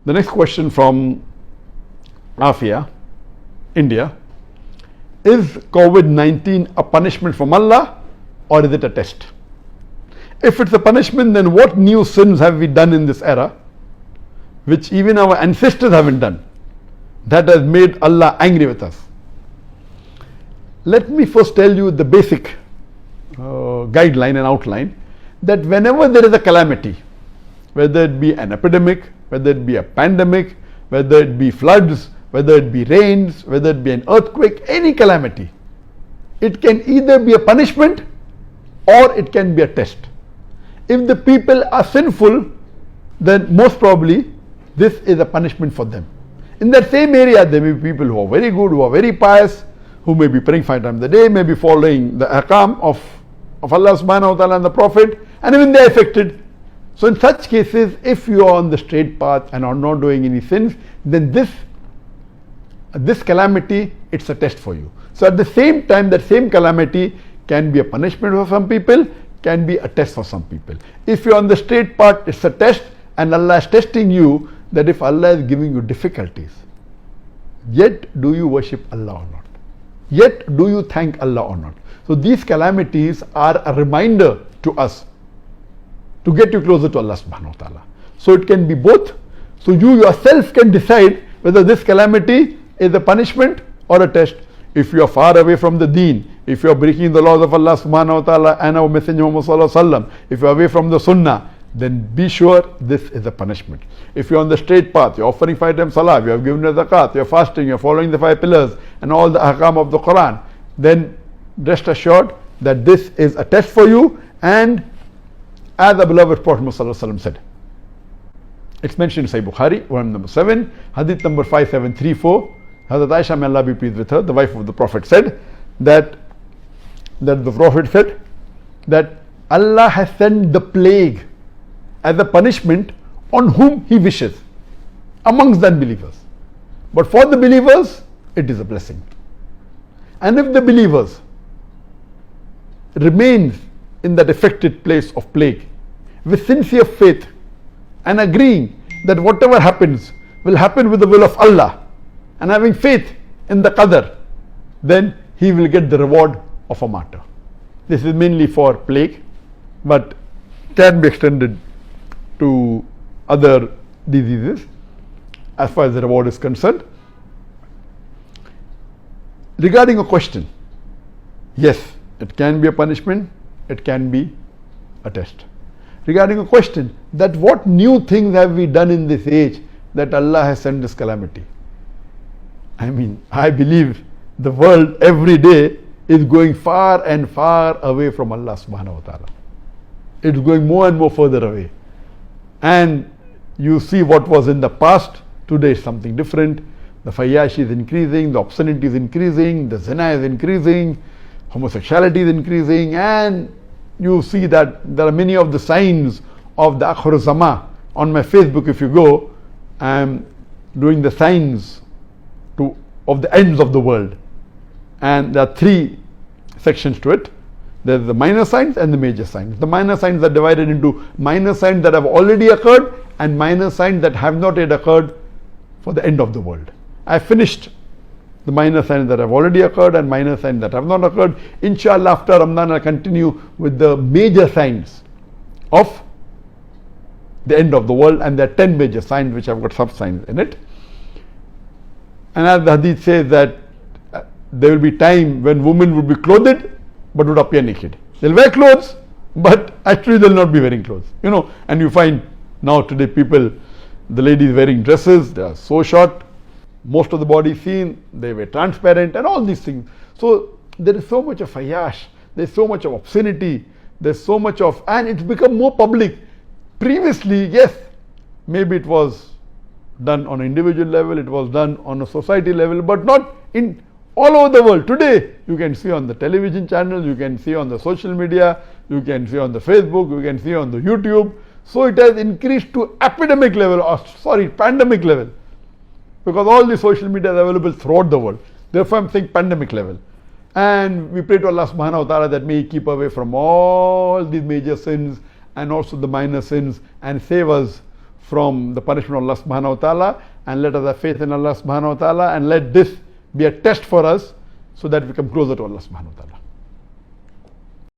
The next question from Afia, India. Is COVID-19 a punishment from Allah or is it a test? If it's a punishment, then what new sins have we done in this era which even our ancestors haven't done, that has made Allah angry with us? Let me first tell you the basic guideline and outline, that whenever there is a calamity, whether it be an epidemic, whether it be a pandemic, whether it be floods, whether it be rains, whether it be an earthquake, any calamity, it can either be a punishment or it can be a test. If the people are sinful, then most probably this is a punishment for them. In that same area, there may be people who are very good, who are very pious, who may be praying 5 times a day, may be following the ahkam of Allah subhanahu wa ta'ala and the Prophet, and even they are affected. So in such cases, if you are on the straight path and are not doing any sins, then this calamity, it's a test for you. So at the same time, that same calamity can be a punishment for some people, can be a test for some people. If you're on the straight path, it's a test, and Allah is testing you, that if Allah is giving you difficulties, yet do you worship Allah or not? Yet do you thank Allah or not? So these calamities are a reminder to us to get you closer to Allah subhanahu wa ta'ala. So it can be both. So you yourself can decide whether this calamity is a punishment or a test. If you are far away from the deen, if you are breaking the laws of Allah subhanahu wa ta'ala and our Messenger Muhammad sallallahu alaihi wasallam, if you are away from the sunnah, then be sure this is a punishment. If you are on the straight path, you are offering 5 times salah, you have given the zakat, you are fasting, you are following the 5 pillars and all the ahkam of the Quran, then rest assured that this is a test for you. And as the beloved Prophet Muhammad sallallahu alaihi wasallam said, it's mentioned in Sahih Bukhari, volume number 7, hadith number 5734. Hazrat Aisha, may Allah be pleased with her, the wife of the Prophet, said that the Prophet said that Allah has sent the plague as a punishment on whom He wishes amongst the unbelievers. But for the believers, it is a blessing. And if the believers remain in that affected place of plague with sincere faith and agreeing that whatever happens will happen with the will of Allah, and having faith in the qadr, then he will get the reward of a martyr. This is mainly for plague, but can be extended to other diseases as far as the reward is concerned. Regarding a question, yes, it can be a punishment, it can be a test. Regarding a question, that what new things have we done in this age that Allah has sent this calamity? I mean, I believe the world every day is going far and far away from Allah subhanahu wa ta'ala. It's going more and more further away. And you see what was in the past, today is something different. The fayashi is increasing, the obscenity is increasing, the zina is increasing, homosexuality is increasing, and you see that there are many of the signs of the Akhir Zaman. On my Facebook, if you go, I am doing the signs of the ends of the world, and there are 3 sections to it. There is the minor signs and the major signs. The minor signs are divided into minor signs that have already occurred and minor signs that have not yet occurred for the end of the world. I finished the minor signs that have already occurred and minor signs that have not occurred. Inshallah, after Ramadan, I'll continue with the major signs of the end of the world, and there are 10 major signs which have got sub signs in it. And as the hadith says that there will be time when women would be clothed but would appear naked. They'll wear clothes, but actually they'll not be wearing clothes. And you find now today people, the ladies wearing dresses, they are so short, most of the body is seen, they wear transparent and all these things. So there is so much of fayash, there's so much of obscenity, there's so much of, and it's become more public. Previously, yes, maybe it was done on an individual level, it was done on a society level, but not in all over the world. Today, you can see on the television channels, you can see on the social media, you can see on the Facebook, you can see on the YouTube. So it has increased to epidemic level, pandemic level, because all the social media is available throughout the world. Therefore, I'm saying pandemic level. And we pray to Allah subhanahu wa ta'ala that may He keep away from all these major sins and also the minor sins, and save us from the punishment of Allah subhanahu wa ta'ala, and let us have faith in Allah subhanahu wa ta'ala, and let this be a test for us so that we come closer to Allah subhanahu wa ta'ala.